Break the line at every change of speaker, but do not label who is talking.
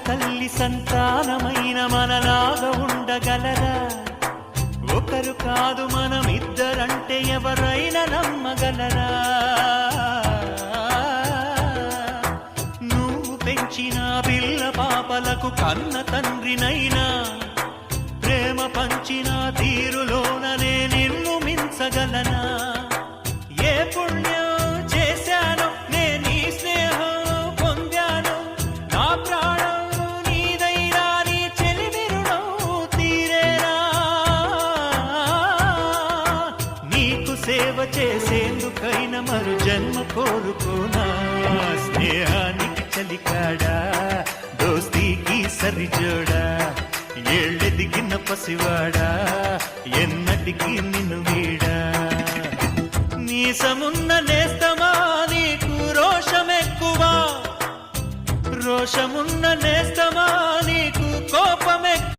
తల్లి సంతానమైన మనలాగా ఉండగలరా? ఒకరు కాదు మనమిద్దరంటే ఎవరైనా నమ్మగలరా? నువ్వు పెంచిన పిల్ల పాపలకు కన్న తండ్రినైనా ప్రేమ పంచిన తీరులోననే నిన్ను మించగలనా? ఏ పుణ్యం చేశానో నేను ఈ స్నేహం పొందాను, నా ప్రాణం నీదైనా నీ చెలిమి రుణం తీరేనా? నీకు సేవ చేసేందుకైనా మరు జన్మ కోరుకోనా? స్నేహానికి చలికాడా, దోస్తీకి సరిజోడా, ఏళ్ళెదిగిన పసివాడా ఎన్నటికి నిన్ను వీడా? నీసమున్న నేస్తమా నీకు రోషమెక్కువా? రోషమున్న నేస్తమా